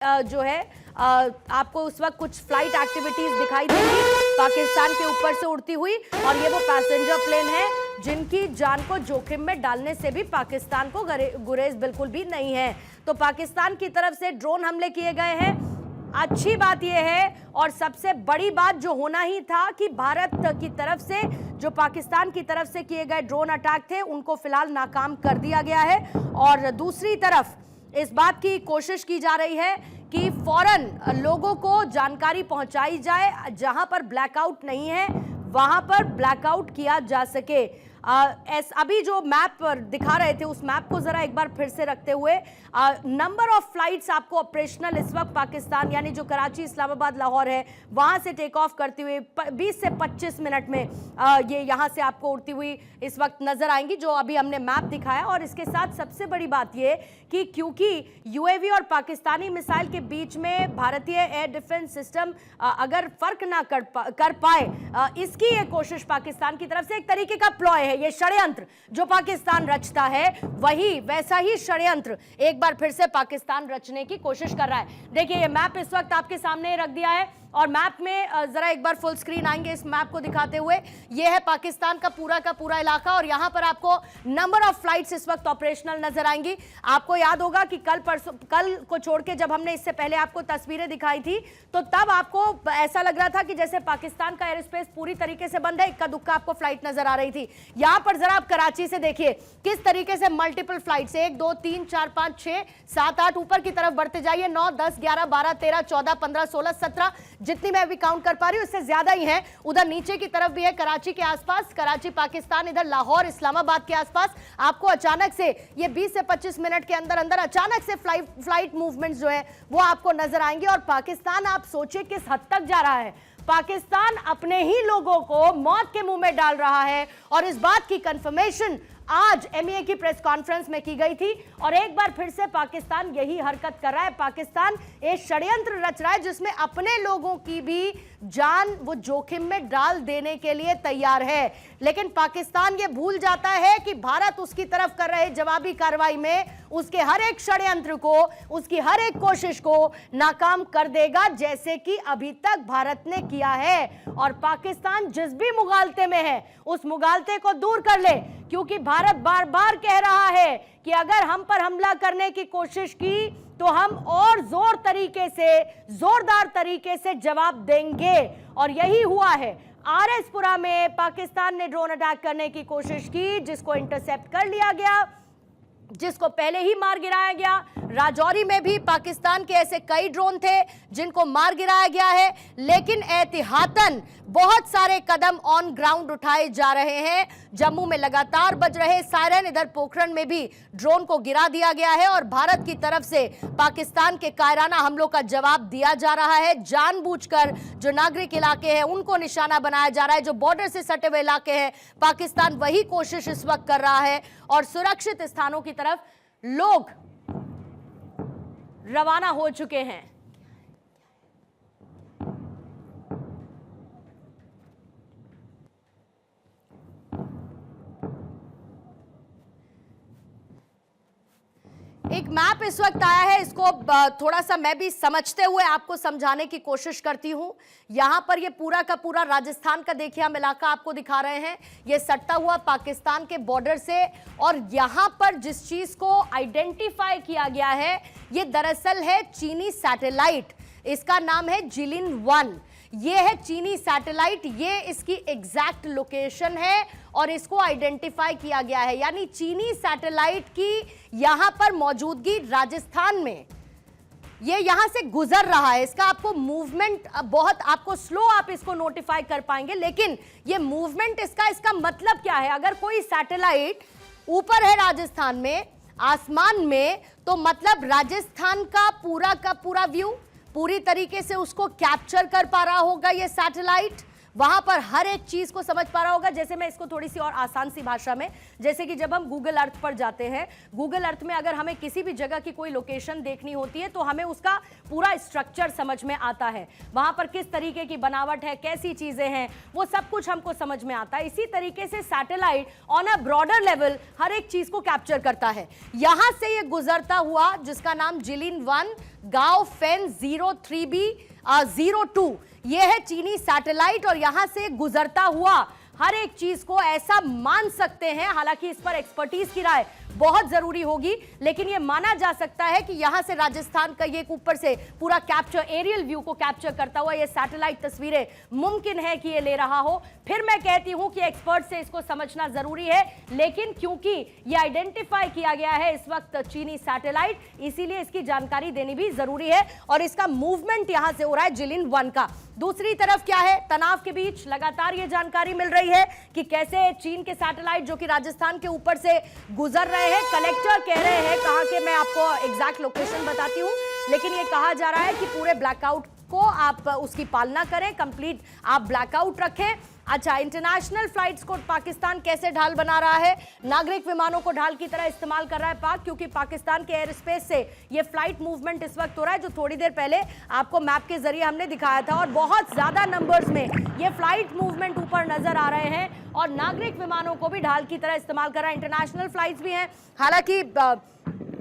जो है आपको उस वक्त कुछ फ्लाइट एक्टिविटीज दिखाई देंगी पाकिस्तान के ऊपर से उड़ती हुई, और ये वो पैसेंजर प्लेन है जिनकी जान को जोखिम में डालने से भी पाकिस्तान को गुरेज बिल्कुल भी नहीं है। तो पाकिस्तान की तरफ से ड्रोन हमले किए गए हैं। अच्छी बात यह है और सबसे बड़ी बात जो होना ही था कि भारत की तरफ से जो पाकिस्तान की तरफ से किए गए ड्रोन अटैक थे उनको फिलहाल नाकाम कर दिया गया है, और दूसरी तरफ इस बात की कोशिश की जा रही है कि फौरन लोगों को जानकारी पहुंचाई जाए, जहां पर ब्लैकआउट नहीं है वहां पर ब्लैकआउट किया जा सके। अभी जो मैप दिखा रहे थे उस मैप को जरा एक बार फिर से रखते हुए, नंबर ऑफ फ्लाइट्स आपको ऑपरेशनल इस वक्त पाकिस्तान यानी जो कराची इस्लामाबाद लाहौर है वहां से टेक ऑफ करती हुई 20 से 25 मिनट में ये यहां से आपको उड़ती हुई इस वक्त नजर आएंगी, जो अभी हमने मैप दिखाया। और इसके साथ सबसे बड़ी बात ये कि क्योंकि यूएवी और पाकिस्तानी मिसाइल के बीच में भारतीय एयर डिफेंस सिस्टम अगर फर्क ना कर पाए, इसकी ये कोशिश पाकिस्तान की तरफ से एक तरीके का प्लॉय है। ये षड्यंत्र जो पाकिस्तान रचता है वैसा ही षड्यंत्र एक बार फिर से पाकिस्तान रचने की कोशिश कर रहा है। देखिए ये मैप इस वक्त आपके सामने रख दिया है, और मैप में जरा एक बार फुल स्क्रीन आएंगे इस मैप को दिखाते हुए। ये है पाकिस्तान का पूरा इलाका, और यहां पर आपको नंबर ऑफ फ्लाइट्स इस वक्त ऑपरेशनल नजर आएंगी। आपको याद होगा कि कल को छोड़ के जब हमने इससे पहले आपको तस्वीरें दिखाई थी तो तब आपको ऐसा लग रहा था कि जैसे पाकिस्तान का एयर स्पेस पूरी तरीके से बंद है, इक्का दुक्का आपको फ्लाइट नजर आ रही थी। यहां पर जरा आप कराची से देखिए किस तरीके से मल्टीपल फ्लाइट्स 1 2 3 4 5 6 7 8 ऊपर की तरफ बढ़ते जाइए, 9 10 11 12 13 14 15 16 17 जितनी मैं अभी काउंट कर पा रही हूं उससे ज्यादा ही है। उधर नीचे की तरफ भी है कराची के आसपास, कराची पाकिस्तान, इधर लाहौर इस्लामाबाद के आसपास आपको अचानक से ये 20 से 25 मिनट के अंदर अंदर अचानक से फ्लाइट मूवमेंट्स जो है वो आपको नजर आएंगे। और पाकिस्तान आप सोचिए किस हद तक जा रहा है, पाकिस्तान अपने ही लोगों को मौत के मुंह में डाल रहा है, और इस बात की कंफर्मेशन आज एमईए की प्रेस कॉन्फ्रेंस में की गई थी। और एक बार फिर से पाकिस्तान यही हरकत कर रहा है, पाकिस्तान एक षड्यंत्र रच रहा है जिसमें अपने लोगों की भी जान वो जोखिम में डाल देने के लिए तैयार है। लेकिन पाकिस्तान ये भूल जाता है कि भारत उसकी तरफ कर रहे जवाबी कार्रवाई में उसके हर एक षड्यंत्र को, उसकी हर एक कोशिश को नाकाम कर देगा, जैसे कि अभी तक भारत ने किया है। और पाकिस्तान जिस भी मुगालते में है उस मुगालते को दूर कर ले, क्योंकि भारत बार बार कह रहा है कि अगर हम पर हमला करने की कोशिश की तो हम और जोरदार तरीके से जवाब देंगे। और यही हुआ है, आरएसपुरा में पाकिस्तान ने ड्रोन अटैक करने की कोशिश की जिसको इंटरसेप्ट कर लिया गया, जिसको पहले ही मार गिराया गया। राजौरी में भी पाकिस्तान के ऐसे कई ड्रोन थे जिनको मार गिराया गया है, लेकिन एहतियातन बहुत सारे कदम ऑन ग्राउंड उठाए जा रहे हैं। जम्मू में लगातार बज रहे सायरन, इधर पोखरण में भी ड्रोन को गिरा दिया गया है, और भारत की तरफ से पाकिस्तान के कायराना हमलों का जवाब दिया जा रहा है। जानबूझकर जो नागरिक इलाके हैं उनको निशाना बनाया जा रहा है, जो बॉर्डर से सटे हुए इलाके हैं पाकिस्तान वही कोशिश इस वक्त कर रहा है, और सुरक्षित स्थानों की तरफ लोग रवाना हो चुके हैं। एक मैप इस वक्त आया है, इसको थोड़ा सा मैं भी समझते हुए आपको समझाने की कोशिश करती हूं। यहां पर ये पूरा का पूरा राजस्थान का देखिए हम इलाका आपको दिखा रहे हैं, ये सटता हुआ पाकिस्तान के बॉर्डर से। और यहां पर जिस चीज को आइडेंटिफाई किया गया है ये दरअसल है चीनी सैटेलाइट, इसका नाम है जिलिन 1। ये है चीनी सैटेलाइट, ये इसकी एग्जैक्ट लोकेशन है और इसको आइडेंटिफाई किया गया है, यानी चीनी सैटेलाइट की यहां पर मौजूदगी राजस्थान में, ये यहां से गुजर रहा है। इसका आपको मूवमेंट बहुत आपको स्लो आप इसको नोटिफाई कर पाएंगे, लेकिन ये मूवमेंट इसका मतलब क्या है? अगर कोई सैटेलाइट ऊपर है राजस्थान में आसमान में, तो मतलब राजस्थान का पूरा व्यू पूरी तरीके से उसको कैप्चर कर पा रहा होगा ये सैटेलाइट, वहां पर हर एक चीज को समझ पा रहा होगा। जैसे मैं इसको थोड़ी सी और आसान सी भाषा में, जैसे कि जब हम गूगल अर्थ पर जाते हैं, गूगल अर्थ में अगर हमें किसी भी जगह की कोई लोकेशन देखनी होती है तो हमें उसका पूरा स्ट्रक्चर समझ में आता है, वहां पर किस तरीके की बनावट है, कैसी चीजें हैं, वो सब कुछ हमको समझ में आता है। इसी तरीके से satellite on a broader level हर एक चीज को कैप्चर करता है। यहां से ये गुजरता हुआ जिसका नाम जिलिन 1 गाओ फेन 03B02 ये है चीनी सैटेलाइट और यहां से गुजरता हुआ हर एक चीज को ऐसा मान सकते हैं, हालांकि इस पर एक्सपर्टीज की राय बहुत जरूरी होगी, लेकिन यह माना जा सकता है कि यहां से राजस्थान का ये ऊपर से पूरा कैप्चर, एरियल व्यू को कैप्चर करता हुआ ये सैटेलाइट तस्वीरें मुमकिन है कि ये ले रहा हो। फिर मैं कहती हूं कि एक्सपर्ट से इसको समझना जरूरी है, लेकिन क्योंकि ये आइडेंटिफाई किया गया है इस वक्त चीनी सैटेलाइट, इसीलिए इसकी जानकारी देनी भी जरूरी है और इसका मूवमेंट यहां से हो रहा है जिलिन 1 का। दूसरी तरफ क्या है, तनाव के बीच लगातार ये जानकारी मिल रही है कि कैसे चीन के सैटेलाइट जो कि राजस्थान के ऊपर से गुजर रहे हैं, कलेक्टर कह रहे हैं, कहां के मैं आपको एग्जैक्ट लोकेशन बताती हूं, लेकिन ये कहा जा रहा है कि पूरे ब्लैकआउट को आप उसकी पालना करें, कंप्लीट आप ब्लैकआउट रखें। अच्छा, इंटरनेशनल फ्लाइट्स को पाकिस्तान कैसे ढाल बना रहा है, नागरिक विमानों को ढाल की तरह इस्तेमाल कर रहा है पाक, क्योंकि पाकिस्तान के एयर स्पेस से ये फ्लाइट मूवमेंट इस वक्त हो रहा है, जो थोड़ी देर पहले आपको मैप के जरिए हमने दिखाया था, और बहुत ज्यादा नंबर्स में ये फ्लाइट मूवमेंट ऊपर नजर आ रहे हैं और नागरिक विमानों को भी ढाल की तरह इस्तेमाल कर रहा है। इंटरनेशनल फ्लाइट्स भी हैं, हालांकि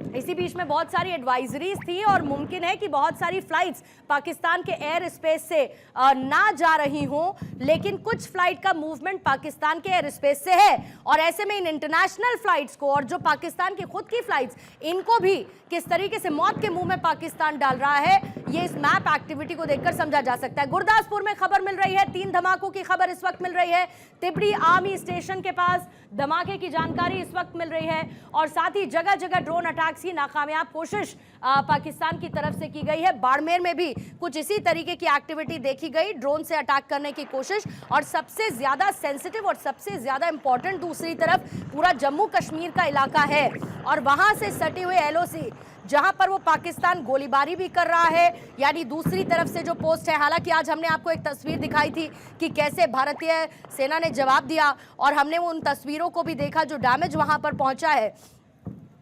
इसी बीच में बहुत सारी एडवाइजरीज थी और मुमकिन है कि बहुत सारी फ्लाइट्स पाकिस्तान के एयर स्पेस से ना जा रही हों, लेकिन कुछ फ्लाइट का मूवमेंट पाकिस्तान के एयर स्पेस से है और ऐसे में इन इंटरनेशनल फ्लाइट्स को और जो पाकिस्तान की खुद की फ्लाइट्स, इनको भी किस तरीके से मौत के मुंह में पाकिस्तान डाल रहा है, ये इस मैप एक्टिविटी को देखकर समझा जा सकता है। गुरदासपुर में खबर मिल रही है, 3 धमाकों की खबर इस वक्त मिल रही है, तिबड़ी आर्मी स्टेशन के पास धमाके की जानकारी इस वक्त मिल रही है और साथ ही जगह जगह ड्रोन अटैक्स की नाकामयाब कोशिश पाकिस्तान की तरफ से की गई है। बाड़मेर में भी कुछ इसी तरीके की एक्टिविटी देखी गई, ड्रोन से अटैक करने की कोशिश, और सबसे ज्यादा सेंसिटिव और सबसे ज्यादा इंपॉर्टेंट दूसरी तरफ पूरा जम्मू कश्मीर का इलाका है और वहां से सटे हुए एलओसी जहां पर वो पाकिस्तान गोलीबारी भी कर रहा है, यानी दूसरी तरफ से जो पोस्ट है। हालांकि आज हमने आपको एक तस्वीर दिखाई थी कि कैसे भारतीय सेना ने जवाब दिया और हमने उन तस्वीरों को भी देखा जो डैमेज वहां पर पहुंचा है,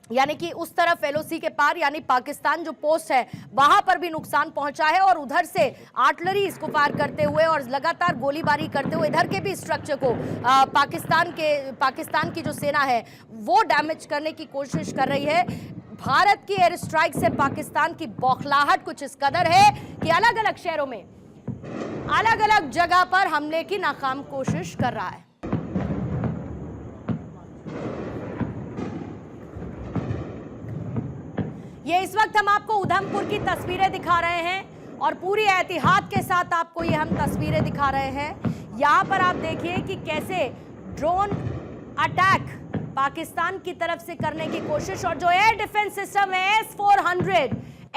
यानी कि उस तरफ एलओसी के पार यानी पाकिस्तान जो पोस्ट है वहां पर भी नुकसान पहुंचा है और उधर से आर्टिलरी इसको पार करते हुए और लगातार गोलीबारी करते हुए इधर के भी स्ट्रक्चर को पाकिस्तान की जो सेना है वो डैमेज करने की कोशिश कर रही है। भारत की एयर स्ट्राइक से पाकिस्तान की बौखलाहट कुछ इस कदर है कि अलग अलग शहरों में अलग अलग जगह पर हमले की नाकाम कोशिश कर रहा है। ये इस वक्त हम आपको उधमपुर की तस्वीरें दिखा रहे हैं और पूरी एहतियात के साथ आपको ये हम तस्वीरें दिखा रहे हैं। यहां पर आप देखिए कि कैसे ड्रोन अटैक पाकिस्तान की तरफ से करने की कोशिश और जो एयर डिफेंस सिस्टम है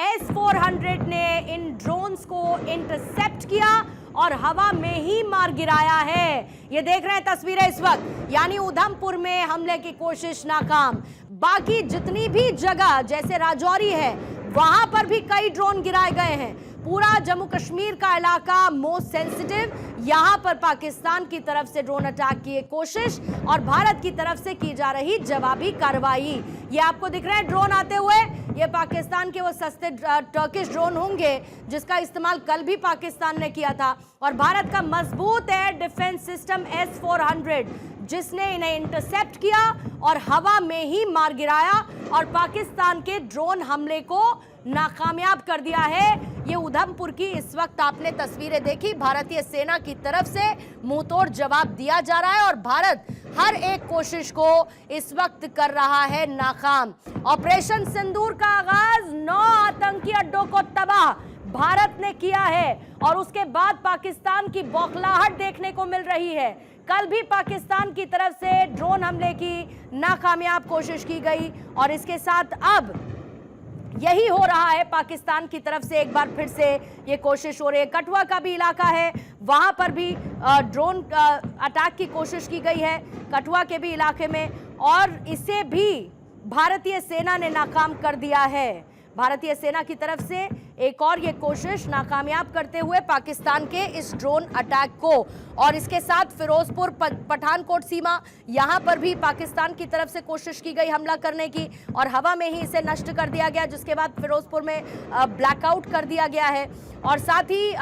S-400 ने इन ड्रोन्स को इंटरसेप्ट किया और हवा में ही मार गिराया है। ये देख रहे हैं तस्वीरें इस वक्त, यानी उधमपुर में हमले की कोशिश नाकाम। बाकी जितनी भी जगह जैसे राजौरी है वहां पर भी कई ड्रोन गिराए गए हैं। पूरा जम्मू कश्मीर का इलाका मोस्ट सेंसिटिव, यहां पर पाकिस्तान की तरफ से ड्रोन अटैक की कोशिश और भारत की तरफ से की जा रही जवाबी कार्रवाई। ये आपको दिख रहे हैं ड्रोन आते हुए, ये पाकिस्तान के वो सस्ते टर्किश ड्रोन होंगे जिसका इस्तेमाल कल भी पाकिस्तान ने किया था और भारत का मजबूत एयर डिफेंस सिस्टम S-400 जिसने इन्हें इंटरसेप्ट किया और हवा में ही मार गिराया और पाकिस्तान के ड्रोन हमले को नाकामयाब कर दिया है। ये उधमपुर की इस वक्त आपने तस्वीरें देखी, भारतीय सेना की तरफ से मुंहतोड़ जवाब दिया जा रहा है और भारत हर एक कोशिश को इस वक्त कर रहा है नाकाम। ऑपरेशन सिंदूर का आगाज 9 आतंकी अड्डों को तबाह भारत ने किया है और उसके बाद पाकिस्तान की बौखलाहट देखने को मिल रही है। कल भी पाकिस्तान की तरफ से ड्रोन हमले की नाकामयाब कोशिश की गई और इसके साथ अब यही हो रहा है, पाकिस्तान की तरफ से एक बार फिर से ये कोशिश हो रही है। कठुआ का भी इलाका है, वहां पर भी ड्रोन अटैक की कोशिश की गई है कठुआ के भी इलाके में और इसे भी भारतीय सेना ने नाकाम कर दिया है। भारतीय सेना की तरफ से एक और ये कोशिश नाकामयाब करते हुए पाकिस्तान के इस ड्रोन अटैक को और इसके साथ फिरोजपुर पठानकोट सीमा, यहां पर भी पाकिस्तान की तरफ से कोशिश की गई हमला करने की और हवा में ही इसे नष्ट कर दिया गया, जिसके बाद फिरोजपुर में ब्लैकआउट कर दिया गया है। और साथ ही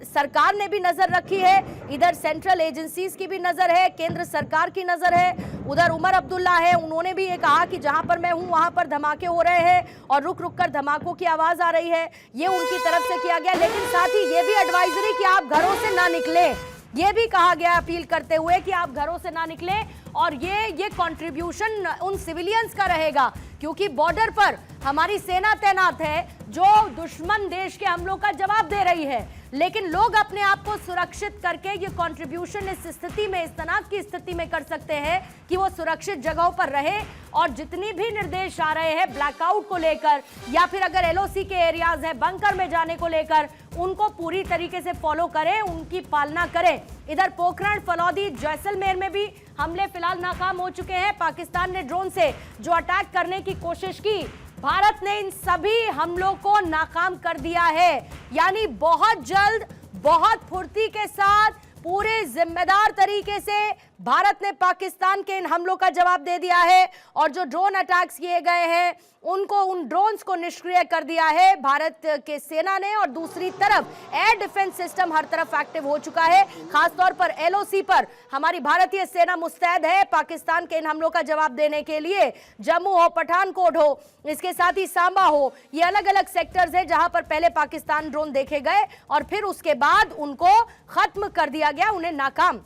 सरकार ने भी नजर रखी है, इधर सेंट्रल एजेंसीज की भी नजर है, केंद्र सरकार की नजर है। उधर उमर अब्दुल्ला है, उन्होंने भी ये कहा कि जहां पर मैं हूं वहां पर धमाके हो रहे हैं और रुक रुक कर धमाकों की आवाज आ रही है, ये उनकी तरफ से किया गया। लेकिन साथ ही ये भी एडवाइजरी कि आप घरों से ना निकलें, ये भी कहा गया अपील करते हुए कि आप घरों से ना निकलें। और ये कंट्रीब्यूशन उन सिविलियंस का रहेगा, क्योंकि बॉर्डर पर हमारी सेना तैनात है जो दुश्मन देश के हमलों का जवाब दे रही है। लेकिन लोग अपने आप को सुरक्षित करके ये कंट्रीब्यूशन इस स्थिति में, इस तनाव की स्थिति में कर सकते हैं कि वो सुरक्षित जगहों पर रहे। और जितनी भी निर्देश आ रहे हैं ब्लैकआउट को लेकर, या फिर अगर एलओसी के एरियाज हैं बंकर में जाने को लेकर, उनको पूरी तरीके से फॉलो करें, उनकी पालना करें। इधर पोखरण, फलौदी, जैसलमेर में भी हमले फिलहाल नाकाम हो चुके हैं। पाकिस्तान ने ड्रोन से जो अटैक करने की कोशिश की, भारत ने इन सभी हमलों को नाकाम कर दिया है। यानी बहुत जल्द, बहुत फुर्ती के साथ, पूरे जिम्मेदार तरीके से भारत ने पाकिस्तान के इन हमलों का जवाब दे दिया है। और जो ड्रोन अटैक्स किए गए हैं उनको, उन ड्रोन्स को निष्क्रिय कर दिया है भारत के सेना ने। और दूसरी तरफ एयर डिफेंस सिस्टम हर तरफ एक्टिव हो चुका है। खासतौर पर एलओसी पर हमारी भारतीय सेना मुस्तैद है पाकिस्तान के इन हमलों का जवाब देने के लिए। जम्मू हो, पठानकोट हो, इसके साथ ही सांबा हो, ये अलग अलग सेक्टर्स हैं जहां पर पहले पाकिस्तान ड्रोन देखे गए और फिर उसके बाद उनको खत्म कर दिया गया, उन्हें नाकाम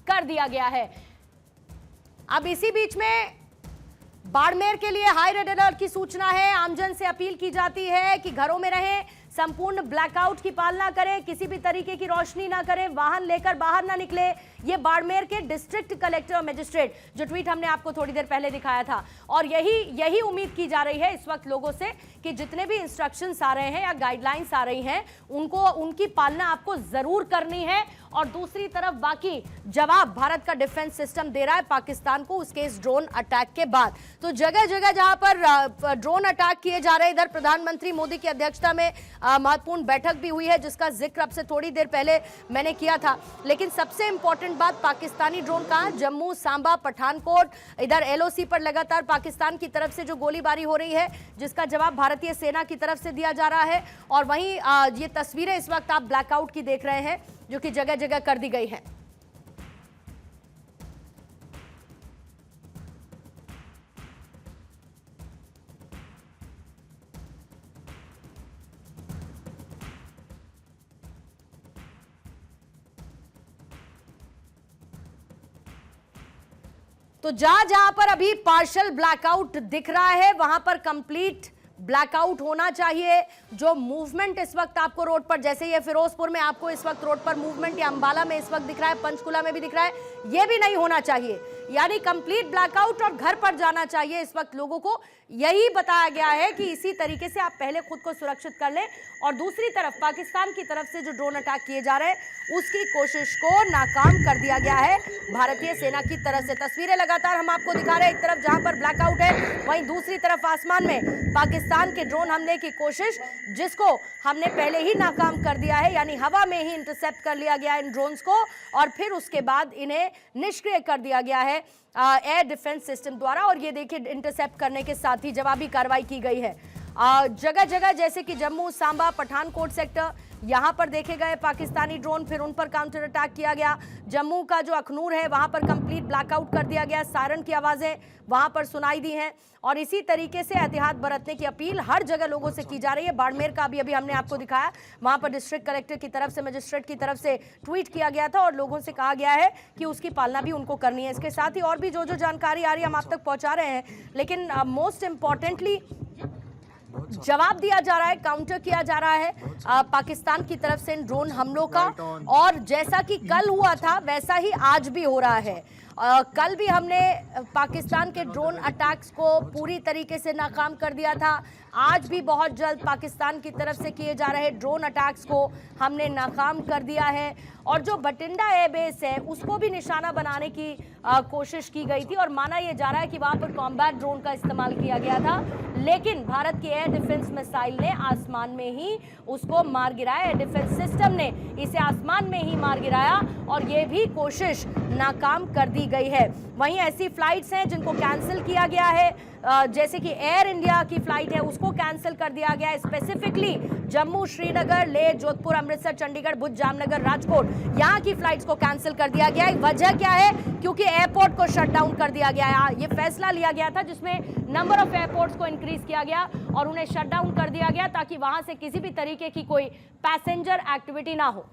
कर दिया गया है। अब इसी बीच में बाड़मेर के लिए हाई रेड अलर्ट की सूचना है। आमजन से अपील की जाती है कि घरों में रहें, संपूर्ण ब्लैकआउट की पालना करें, किसी भी तरीके की रोशनी ना करें, वाहन लेकर बाहर ना निकले। ये बाड़मेर के डिस्ट्रिक्ट कलेक्टर और मजिस्ट्रेट, जो ट्वीट हमने आपको थोड़ी देर पहले दिखाया था। और यही उम्मीद की जा रही है इस वक्त लोगों से कि जितने भी इंस्ट्रक्शंस आ रहे हैं या गाइडलाइंस आ रही हैं, उनकी पालना आपको जरूर करनी है। और दूसरी तरफ बाकी जवाब भारत का डिफेंस सिस्टम दे रहा है पाकिस्तान को उसके इस ड्रोन अटैक के बाद। तो जगह जगह जहां पर ड्रोन अटैक किए जा रहे हैं, इधर प्रधानमंत्री मोदी की अध्यक्षता में महत्वपूर्ण बैठक भी हुई है, जिसका जिक्र अब से थोड़ी देर पहले मैंने किया था। लेकिन सबसे इंपॉर्टेंट बात, पाकिस्तानी ड्रोन कहां? जम्मू, सांबा, पठानकोट, इधर एलओसी पर लगातार पाकिस्तान की तरफ से जो गोलीबारी हो रही है, जिसका जवाब भारतीय सेना की तरफ से दिया जा रहा है। और वहीं ये तस्वीरें इस वक्त आप ब्लैकआउट की देख रहे हैं, जो कि जगह जगह कर दी गई है। तो जहां पर अभी पार्शियल ब्लैकआउट दिख रहा है, वहां पर कंप्लीट ब्लैकआउट होना चाहिए। जो मूवमेंट इस वक्त आपको रोड पर, जैसे ये फिरोजपुर में आपको इस वक्त रोड पर मूवमेंट, या अंबाला में इस वक्त दिख रहा है, पंचकुला में भी दिख रहा है, ये भी नहीं होना चाहिए। यानी कंप्लीट ब्लैकआउट और घर पर जाना चाहिए इस वक्त लोगों को। यही बताया गया है कि इसी तरीके से आप पहले खुद को सुरक्षित कर लें। और दूसरी तरफ पाकिस्तान की तरफ से जो ड्रोन अटैक किए जा रहे हैं, उसकी कोशिश को नाकाम कर दिया गया है भारतीय सेना की तरफ से। तस्वीरें लगातार हम आपको दिखा रहे हैं, एक तरफ जहां पर ब्लैकआउट है, वहीं दूसरी तरफ आसमान में पाकिस्तान के ड्रोन हमले की कोशिश, जिसको हमने पहले ही नाकाम कर दिया है। यानी हवा में ही इंटरसेप्ट कर लिया गया इन ड्रोन्स को और फिर उसके बाद इन्हें निष्क्रिय कर दिया गया है एयर डिफेंस सिस्टम द्वारा। और ये देखिए, इंटरसेप्ट करने के साथ ही जवाबी कार्रवाई की गई है जगह जगह, जैसे कि जम्मू, सांबा, पठानकोट सेक्टर, यहां पर देखे गए पाकिस्तानी ड्रोन, फिर उन पर काउंटर अटैक किया गया। जम्मू का जो अखनूर है, वहां पर कंप्लीट ब्लैकआउट कर दिया गया, सायरन की आवाजें वहां पर सुनाई दी हैं। और इसी तरीके से एहतियात बरतने की अपील हर जगह लोगों से की जा रही है। बाड़मेर का अभी हमने आपको दिखाया, वहां पर डिस्ट्रिक्ट कलेक्टर की तरफ से, मजिस्ट्रेट की तरफ से ट्वीट किया गया था और लोगों से कहा गया है कि उसकी पालना भी उनको करनी है। इसके साथ ही और भी जो जानकारी आ रही है हम आप तक पहुंचा रहे हैं। लेकिन मोस्ट इंपॉर्टेंटली जवाब दिया जा रहा है, काउंटर किया जा रहा है पाकिस्तान की तरफ से इन ड्रोन हमलों का। और जैसा कि कल हुआ था वैसा ही आज भी हो रहा है। कल भी हमने पाकिस्तान के ड्रोन अटैक्स को पूरी तरीके से नाकाम कर दिया था। आज भी बहुत जल्द पाकिस्तान की तरफ से किए जा रहे ड्रोन अटैक्स को हमने नाकाम कर दिया है। और जो बटिंडा एयरबेस है उसको भी निशाना बनाने की कोशिश की गई थी और माना यह जा रहा है कि वहां पर कॉम्बैट ड्रोन का इस्तेमाल किया गया था, लेकिन भारत की एयर डिफेंस मिसाइल ने आसमान में ही उसको मार गिराया। एयर डिफेंस सिस्टम ने इसे आसमान में ही मार गिराया और ये भी कोशिश नाकाम कर दी गई है। वहीं ऐसी फ्लाइट्स हैं जिनको कैंसिल किया गया है, जैसे कि एयर इंडिया की फ्लाइट है उसको कैंसिल कर दिया गया है। स्पेसिफिकली जम्मू, श्रीनगर, लेह, जोधपुर, अमृतसर, चंडीगढ़, भुज, जामनगर, राजकोट, यहाँ की फ्लाइट्स को कैंसिल कर दिया गया है। वजह क्या है? क्योंकि एयरपोर्ट को शट डाउन कर दिया गया है। ये फैसला लिया गया था जिसमें नंबर ऑफ एयरपोर्ट्स को इंक्रीज किया गया और उन्हें शट डाउन कर दिया गया ताकि वहां से किसी भी तरीके की कोई पैसेंजर एक्टिविटी ना हो।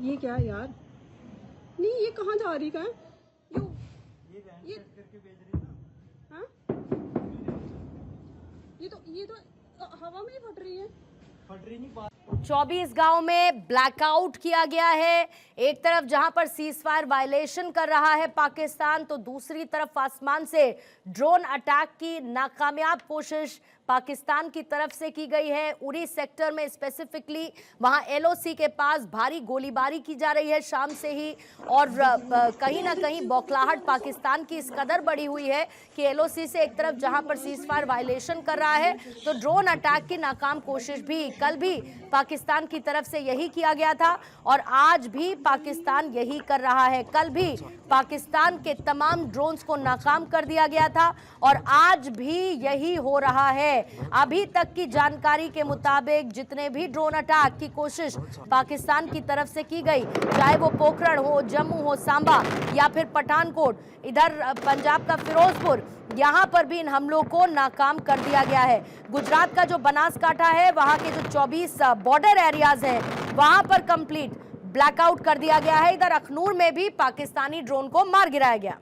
ये क्या है यार? नहीं, ये कहाँ जा रही है? ये हाँ? ये तो हवा में ही फट रही है। 24 गांव में ब्लैकआउट किया गया है। एक तरफ जहां पर सीजफायर वायलेशन कर रहा है पाकिस्तान, तो दूसरी तरफ आसमान से ड्रोन अटैक की नाकामयाब कोशिश पाकिस्तान की तरफ से की गई है। उरी सेक्टर में स्पेसिफिकली वहां एलओसी के पास भारी गोलीबारी की जा रही है शाम से ही, और कहीं ना कहीं बौखलाहट पाकिस्तान की इस कदर बढ़ी हुई है कि एलओसी से एक तरफ जहां पर सीजफायर वायलेशन कर रहा है तो ड्रोन अटैक की नाकाम कोशिश भी कल भी पाकिस्तान की तरफ से यही किया गया था और आज भी पाकिस्तान यही कर रहा है। कल भी पाकिस्तान के तमाम ड्रोन्स को नाकाम कर दिया गया था और आज भी यही हो रहा है। अभी तक की जानकारी के मुताबिक जितने भी ड्रोन अटैक की कोशिश पाकिस्तान की तरफ से की गई, चाहे वो पोखरण हो, जम्मू हो, सांबा या फिर पठानकोट, इधर पंजाब का फिरोजपुर, यहाँ पर भी इन हमलों को नाकाम कर दिया गया है। गुजरात का जो बनासकांठा है, वहाँ के जो 24 बॉर्डर एरियाज हैं, वहाँ पर कंप्लीट ब्लैकआउट कर दिया गया है। इधर अखनूर में भी पाकिस्तानी ड्रोन को मार गिराया गया।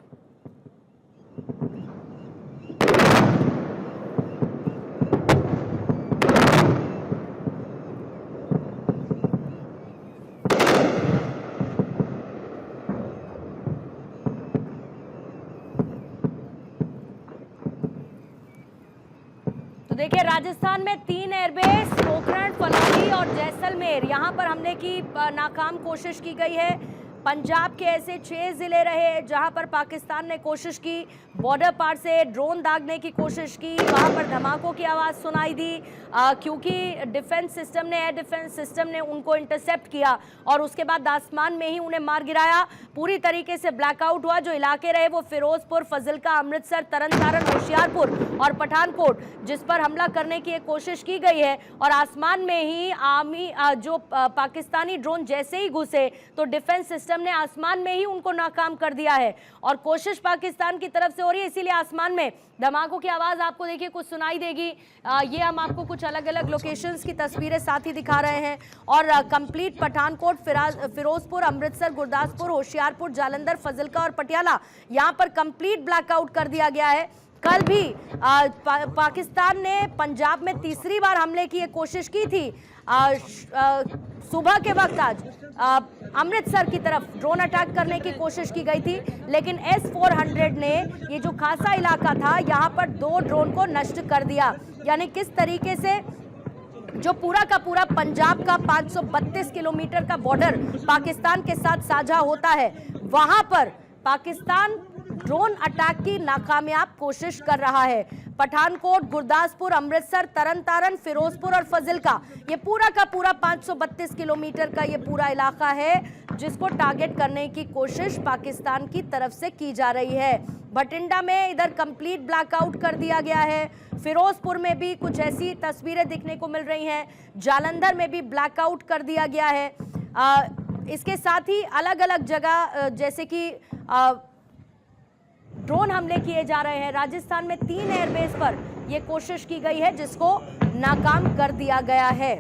तो देखिए, राजस्थान में 3 एयरबेस, पोखरण, फलौदी और जैसलमेर, यहां पर हमले की नाकाम कोशिश की गई है। पंजाब के ऐसे 6 जिले रहे जहां पर पाकिस्तान ने कोशिश की, बॉर्डर पार से ड्रोन दागने की कोशिश की, वहां पर धमाकों की आवाज़ सुनाई दी क्योंकि डिफेंस सिस्टम ने, एयर डिफेंस सिस्टम ने उनको इंटरसेप्ट किया और उसके बाद आसमान में ही उन्हें मार गिराया। पूरी तरीके से ब्लैकआउट हुआ। जो इलाके रहे वो फिरोजपुर, फजिल्का, अमृतसर, तरन तारण, होशियारपुर और पठानकोट, जिस पर हमला करने की एक कोशिश की गई है और आसमान में ही आर्मी जो पाकिस्तानी ड्रोन जैसे ही घुसे तो डिफेंस सिस्टम ने आसमान में ही उनको नाकाम कर दिया है और कोशिश पाकिस्तान की तरफ से हो रही है। इसीलिए आसमान में धमाकों की आवाज आपको देखिए कुछ सुनाई देगी। ये हम आपको कुछ अलग अलग लोकेशंस की तस्वीरें साथ ही दिखा रहे हैं और कंप्लीट पठानकोट, फिरोजपुर, अमृतसर, गुरदासपुर, होशियारपुर, जालंधर, फजिल्का और पटियाला, यहाँ पर कंप्लीट ब्लैकआउट कर दिया गया है। कल भी पाकिस्तान ने पंजाब में तीसरी बार हमले की एक कोशिश की थी। सुबह के वक्त आज अमृतसर की तरफ ड्रोन अटैक करने की कोशिश की गई थी, लेकिन S-400 ने ये जो खासा इलाका था यहाँ पर 2 ड्रोन को नष्ट कर दिया। यानी किस तरीके से जो पूरा का पूरा पंजाब का 532 किलोमीटर का बॉर्डर पाकिस्तान के साथ साझा होता है, वहां पर पाकिस्तान ड्रोन अटैक की नाकामयाब कोशिश कर रहा है। पठानकोट, गुरदासपुर, अमृतसर, तरन तारण, फिरोजपुर और फजिल्का, ये पूरा का पूरा 532 किलोमीटर का ये पूरा इलाका है जिसको टारगेट करने की कोशिश पाकिस्तान की तरफ से की जा रही है। भटिंडा में इधर कंप्लीट ब्लैकआउट कर दिया गया है। फिरोजपुर में भी कुछ ऐसी तस्वीरें दिखने को मिल रही हैं। जालंधर में भी ब्लैकआउट कर दिया गया है। इसके साथ ही अलग अलग जगह जैसे कि ड्रोन हमले किए जा रहे हैं। राजस्थान में 3 एयरबेस पर यह कोशिश की गई है जिसको नाकाम कर दिया गया है।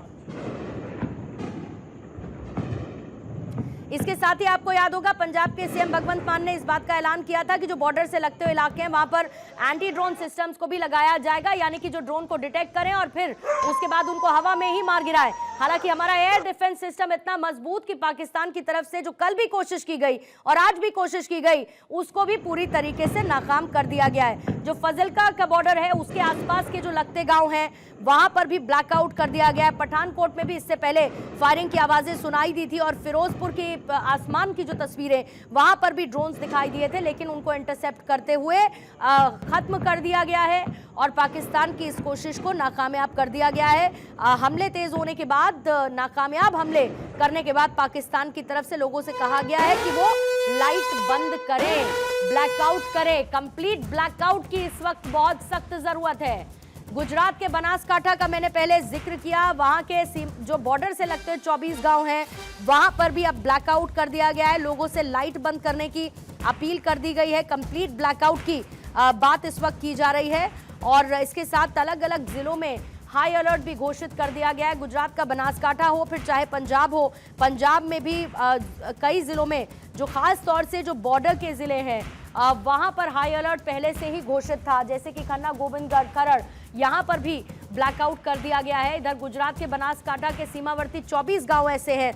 इसके साथ ही आपको याद होगा पंजाब के सीएम भगवंत मान ने इस बात का ऐलान किया था कि जो बॉर्डर से लगते हुए इलाके हैं वहां पर एंटी ड्रोन सिस्टम्स को भी लगाया जाएगा, यानी कि जो ड्रोन को डिटेक्ट करें और फिर उसके बाद उनको हवा में ही मार गिराए। हालांकि हमारा एयर डिफेंस सिस्टम इतना मजबूत कि पाकिस्तान की तरफ से जो कल भी कोशिश की गई और आज भी कोशिश की गई, उसको भी पूरी तरीके से नाकाम कर दिया गया है। जो फजलका का बॉर्डर है, उसके आसपास के जो लगते गांव हैं, वहां पर भी ब्लैकआउट कर दिया गया है। पठानकोट में भी इससे पहले फायरिंग की आवाजें सुनाई दी थी और फिरोजपुर की आसमान की जो तस्वीरें, वहां पर भी ड्रोन्स दिखाई दिए थे, लेकिन उनको इंटरसेप्ट करते हुए खत्म कर दिया गया है और पाकिस्तान की इस कोशिश को नाकामयाब कर दिया गया है। हमले तेज होने के बाद, नाकामयाब हमले करने के बाद पाकिस्तान की तरफ से लोगों से कहा गया है कि वो लाइट बंद करें, ब्लैकआउट करें। कंप्लीट ब्लैकआउट की इस वक्त बहुत सख्त जरूरत है। गुजरात के बनासकांठा का मैंने पहले जिक्र किया, वहां के जो बॉर्डर से लगते हैं 24 गांव हैं, वहां पर भी अब ब्लैकआउट कर दिया गया है। लोगों से लाइट बंद करने की अपील कर दी गई है। कंप्लीट ब्लैकआउट की बात इस वक्त की जा रही है और इसके साथ अलग अलग जिलों में हाई अलर्ट भी घोषित कर दिया गया है। गुजरात का बनासकांठा हो, फिर चाहे पंजाब हो, पंजाब में भी कई जिलों में जो खास तौर से जो बॉर्डर के जिले हैं, वहां पर हाई अलर्ट पहले से ही घोषित था, जैसे कि खन्ना, गोविंदगढ़, खरड़, यहां पर भी ब्लैकआउट कर दिया गया है। इधर गुजरात के बनासकांठा के सीमावर्ती 24 गांव ऐसे हैं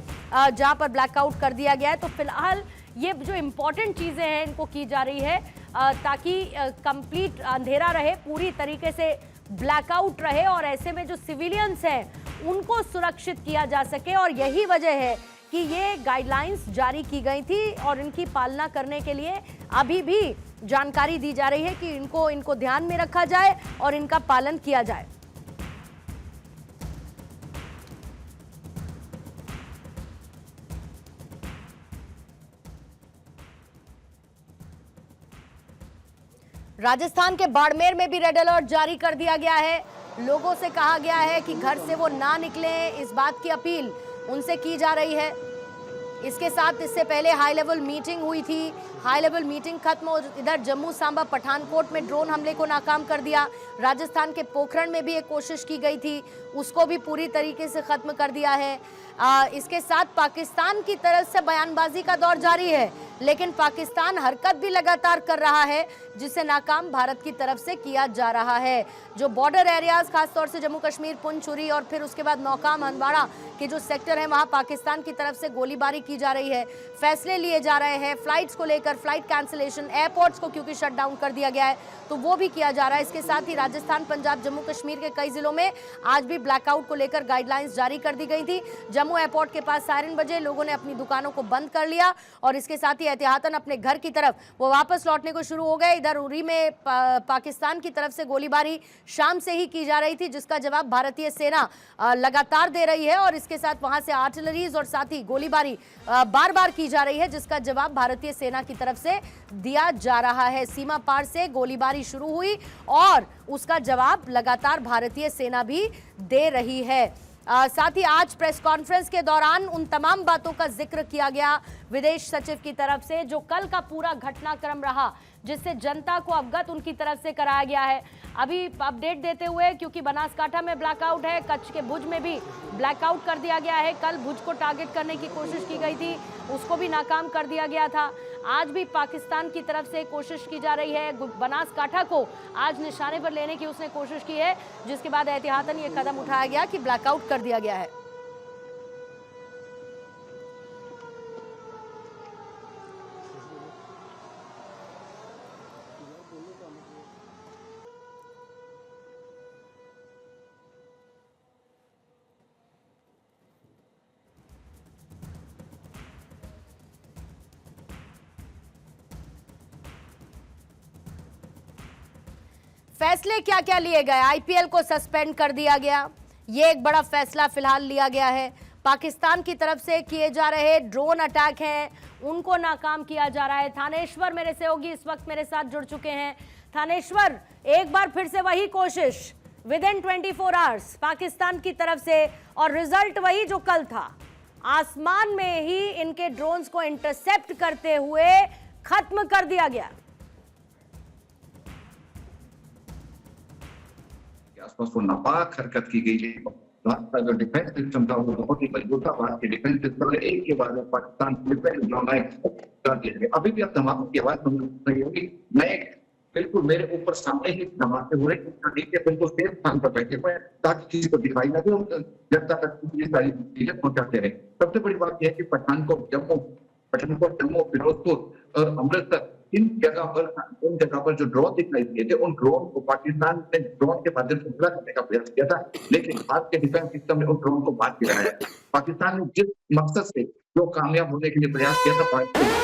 जहां पर ब्लैकआउट कर दिया गया है। तो फिलहाल ये जो इम्पोर्टेंट चीजें हैं इनको की जा रही है ताकि कंप्लीट अंधेरा रहे, पूरी तरीके से ब्लैकआउट रहे और ऐसे में जो सिविलियंस हैं उनको सुरक्षित किया जा सके। और यही वजह है कि ये गाइडलाइंस जारी की गई थी और इनकी पालना करने के लिए अभी भी जानकारी दी जा रही है कि इनको ध्यान में रखा जाए और इनका पालन किया जाए। राजस्थान के बाड़मेर में भी रेड अलर्ट जारी कर दिया गया है। लोगों से कहा गया है कि घर से वो ना निकलें, इस बात की अपील उनसे की जा रही है। इसके साथ इससे पहले हाई लेवल मीटिंग हुई थी, हाई लेवल मीटिंग खत्म हो, इधर जम्मू सांबा पठानकोट में ड्रोन हमले को नाकाम कर दिया। राजस्थान के पोखरण में भी एक कोशिश की गई थी, उसको भी पूरी तरीके से खत्म कर दिया है। इसके साथ पाकिस्तान की तरफ से बयानबाजी का दौर जारी है, लेकिन पाकिस्तान हरकत भी लगातार कर रहा है जिसे नाकाम भारत की तरफ से किया जा रहा है। जो बॉर्डर एरियाज, खासतौर से जम्मू कश्मीर, पुंछ, उरी और फिर उसके बाद नौकाम, हंदवाड़ा के जो सेक्टर हैं, वहां पाकिस्तान की तरफ से गोलीबारी की जा रही है। फैसले लिए जा रहे हैं फ्लाइट्स को लेकर, फ्लाइट कैंसिलेशन, एयरपोर्ट्स को क्योंकि शट डाउन कर दिया गया है तो वो भी किया जा रहा है। इसके साथ ही राजस्थान, पंजाब, जम्मू कश्मीर के कई जिलों में आज भी ब्लैकआउट को लेकर गाइडलाइंस जारी कर दी गई थी। जम्मू एयरपोर्ट के पास सायरन बजे, लोगों ने अपनी दुकानों को बंद कर लिया और इसके साथ ही एहतियातन अपने घर की तरफ वो वापस लौटने को शुरू हो गए। इधर उरी में पाकिस्तान की तरफ से गोलीबारी शाम से ही की जा रही थी, जिसका जवाब भारतीय सेना लगातार दे रही है और इसके साथ वहां से आर्टिलरीज और साथ ही गोलीबारी बार बार की जा रही है, जिसका जवाब भारतीय सेना की तरफ से दिया जा रहा है। सीमा पार से गोलीबारी शुरू हुई और उसका जवाब लगातार भारतीय सेना भी दे रही है। साथ ही आज प्रेस कॉन्फ्रेंस के दौरान उन तमाम बातों का जिक्र किया गया विदेश सचिव की तरफ से, जो कल का पूरा घटनाक्रम रहा, जिससे जनता को अवगत उनकी तरफ से कराया गया है। अभी अपडेट देते हुए, क्योंकि बनासकांठा में ब्लैकआउट है, कच्छ के भुज में भी ब्लैकआउट कर दिया गया है। कल भुज को टारगेट करने की कोशिश की गई थी, उसको भी नाकाम कर दिया गया था। आज भी पाकिस्तान की तरफ से कोशिश की जा रही है, बनासकांठा को आज निशाने पर लेने की उसने कोशिश की है, जिसके बाद एहतियातन ये कदम उठाया गया कि ब्लैकआउट कर दिया गया है। फैसले क्या क्या लिए गए? आईपीएल को सस्पेंड कर दिया गया, ये एक बड़ा फैसला फिलहाल लिया गया है। पाकिस्तान की तरफ से किए जा रहे ड्रोन अटैक हैं, उनको नाकाम किया जा रहा है। थानेश्वर मेरे सहयोगी इस वक्त मेरे साथ जुड़ चुके हैं। थानेश्वर, एक बार फिर से वही कोशिश विद इन 24 आवर्स पाकिस्तान की तरफ से और रिजल्ट वही जो कल था, आसमान में ही इनके ड्रोन्स को इंटरसेप्ट करते हुए खत्म कर दिया गया। आसपास वो नापाक हरकत की गई है। भारत का जो डिफेंस सिस्टम था वो बहुत ही मजबूत था। भारत के डिफेंस सिस्टम ने एक के बाद पाकिस्तान डिफेंस कर दिया। अभी भी आप तमाम की आवाज सुन रही होगी। मैं बिल्कुल मेरे ऊपर सामने ही धमाके हो रहे हैं, नीचे बिल्कुल सेफ स्थान पर बैठे हुए हैं ताकि किसी को दिखाई ना दे और जनता तक ये सारी चीजें पहुंचाते रहे। सबसे बड़ी बात यह है कि पठानकोट, जम्मू, फिरोजपुर और अमृतसर इन जगह पर जो ड्रोन दिखाई दिए थे, उन ड्रोन को पाकिस्तान ने ड्रोन के माध्यम से हमला करने का प्रयास किया था, लेकिन भारत के डिफेंस सिस्टम ने उन ड्रोन को मार गिराया है। पाकिस्तान ने जिस मकसद से जो कामयाब होने के लिए प्रयास किया था,